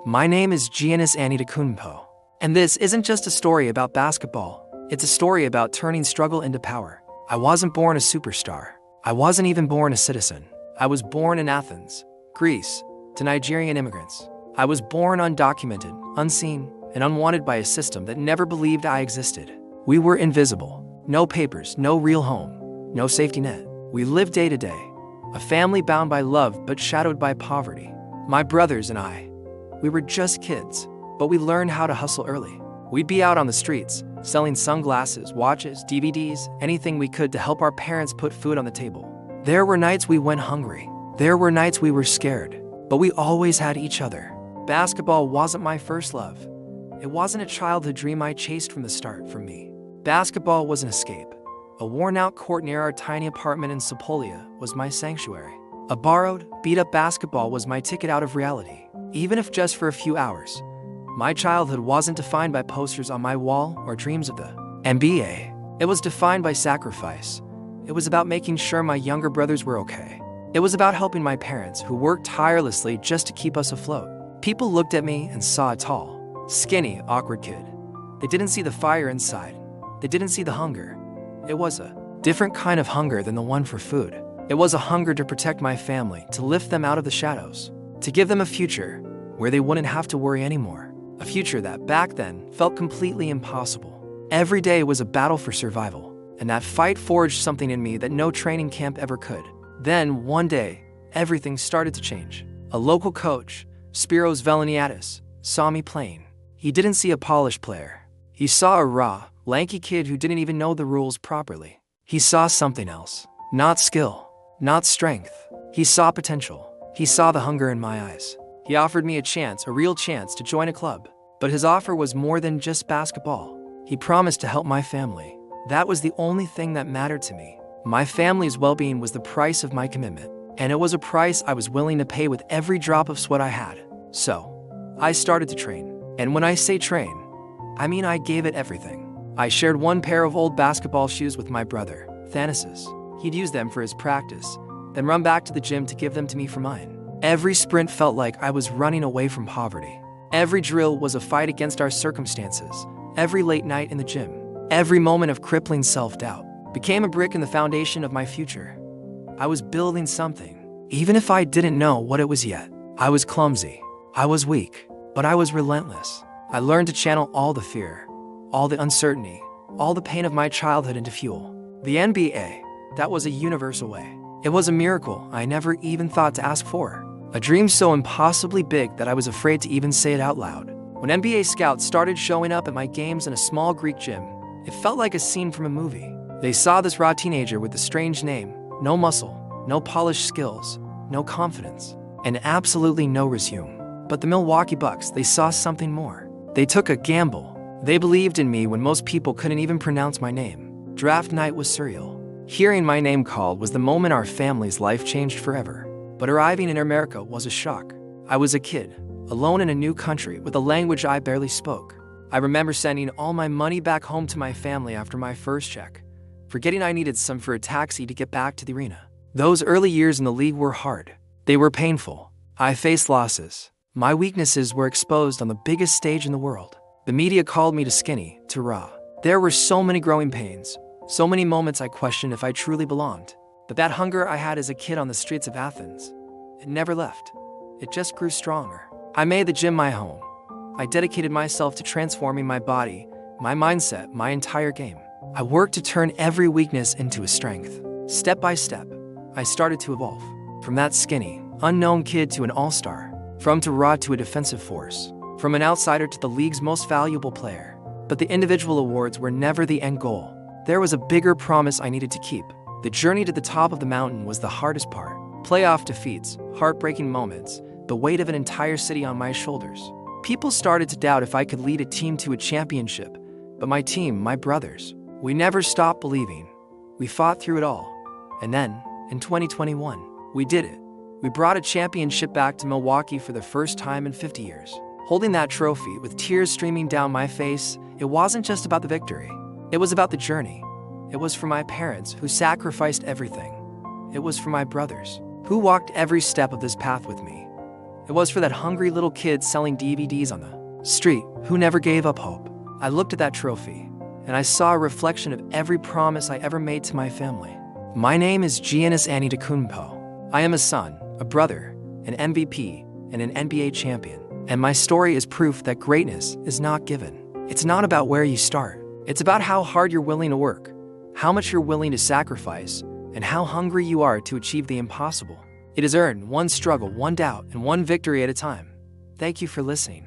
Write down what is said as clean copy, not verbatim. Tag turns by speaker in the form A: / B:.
A: My name is Giannis Antetokounmpo, and this isn't just a story about basketball. It's a story about turning struggle into power. I wasn't born a superstar. I wasn't even born a citizen. I was born in Athens, Greece, to Nigerian immigrants. I was born undocumented, unseen, and unwanted by a system that never believed I existed. We were invisible. No papers, no real home, no safety net. We lived day to day, a family bound by love but shadowed by poverty. My brothers and I, we were just kids, but we learned how to hustle early. We'd be out on the streets, selling sunglasses, watches, DVDs, anything we could to help our parents put food on the table. There were nights we went hungry. There were nights we were scared, but we always had each other. Basketball wasn't my first love. It wasn't a childhood dream I chased from the start for me. Basketball was an escape. A worn-out court near our tiny apartment in Sapolia was my sanctuary. A borrowed, beat-up basketball was my ticket out of reality, even if just for a few hours. My childhood wasn't defined by posters on my wall or dreams of the NBA. It was defined by sacrifice. It was about making sure my younger brothers were okay. It was about helping my parents, who worked tirelessly just to keep us afloat. People looked at me and saw a tall, skinny, awkward kid. They didn't see the fire inside. They didn't see the hunger. It was a different kind of hunger than the one for food. It was a hunger to protect my family, to lift them out of the shadows, to give them a future where they wouldn't have to worry anymore. A future that back then felt completely impossible. Every day was a battle for survival, and that fight forged something in me that no training camp ever could. Then, one day, everything started to change. A local coach, Spiros Veleniadis, saw me playing. He didn't see a polished player. He saw a raw, lanky kid who didn't even know the rules properly. He saw something else. Not skill, not strength. He saw potential. He saw the hunger in my eyes. He offered me a chance, a real chance, to join a club. But his offer was more than just basketball. He promised to help my family. That was the only thing that mattered to me. My family's well-being was the price of my commitment, and it was a price I was willing to pay with every drop of sweat I had. So, I started to train. And when I say train, I mean I gave it everything. I shared one pair of old basketball shoes with my brother, Athens. He'd use them for his practice, then run back to the gym to give them to me for mine. Every sprint felt like I was running away from poverty. Every drill was a fight against our circumstances. Every late night in the gym, every moment of crippling self-doubt became a brick in the foundation of my future. I was building something, even if I didn't know what it was yet. I was clumsy, I was weak, but I was relentless. I learned to channel all the fear, all the uncertainty, all the pain of my childhood into fuel. The NBA, that was a universe away. It was a miracle I never even thought to ask for. A dream so impossibly big that I was afraid to even say it out loud. When NBA scouts started showing up at my games in a small Greek gym, it felt like a scene from a movie. They saw this raw teenager with a strange name, no muscle, no polished skills, no confidence, and absolutely no resume. But the Milwaukee Bucks, they saw something more. They took a gamble. They believed in me when most people couldn't even pronounce my name. Draft night was surreal. Hearing my name called was the moment our family's life changed forever. But arriving in America was a shock. I was a kid, alone in a new country with a language I barely spoke. I remember sending all my money back home to my family after my first check, forgetting I needed some for a taxi to get back to the arena. Those early years in the league were hard. They were painful. I faced losses. My weaknesses were exposed on the biggest stage in the world. The media called me to skinny, to raw. There were so many growing pains, so many moments I questioned if I truly belonged. But that hunger I had as a kid on the streets of Athens, it never left. It just grew stronger. I made the gym my home. I dedicated myself to transforming my body, my mindset, my entire game. I worked to turn every weakness into a strength. Step by step, I started to evolve. From that skinny, unknown kid to an all-star. From to raw to a defensive force. From an outsider to the league's most valuable player. But the individual awards were never the end goal. There was a bigger promise I needed to keep. The journey to the top of the mountain was the hardest part. Playoff defeats, heartbreaking moments, the weight of an entire city on my shoulders. People started to doubt if I could lead a team to a championship, but my team, my brothers, we never stopped believing. We fought through it all. And then, in 2021, we did it. We brought a championship back to Milwaukee for the first time in 50 years. Holding that trophy with tears streaming down my face, it wasn't just about the victory. It was about the journey. It was for my parents, who sacrificed everything. It was for my brothers, who walked every step of this path with me. It was for that hungry little kid selling DVDs on the street who never gave up hope. I looked at that trophy, and I saw a reflection of every promise I ever made to my family. My name is Giannis Antetokounmpo. I am a son, a brother, an MVP, and an NBA champion. And my story is proof that greatness is not given. It's not about where you start. It's about how hard you're willing to work, how much you're willing to sacrifice, and how hungry you are to achieve the impossible. It is earned one struggle, one doubt, and one victory at a time. Thank you for listening.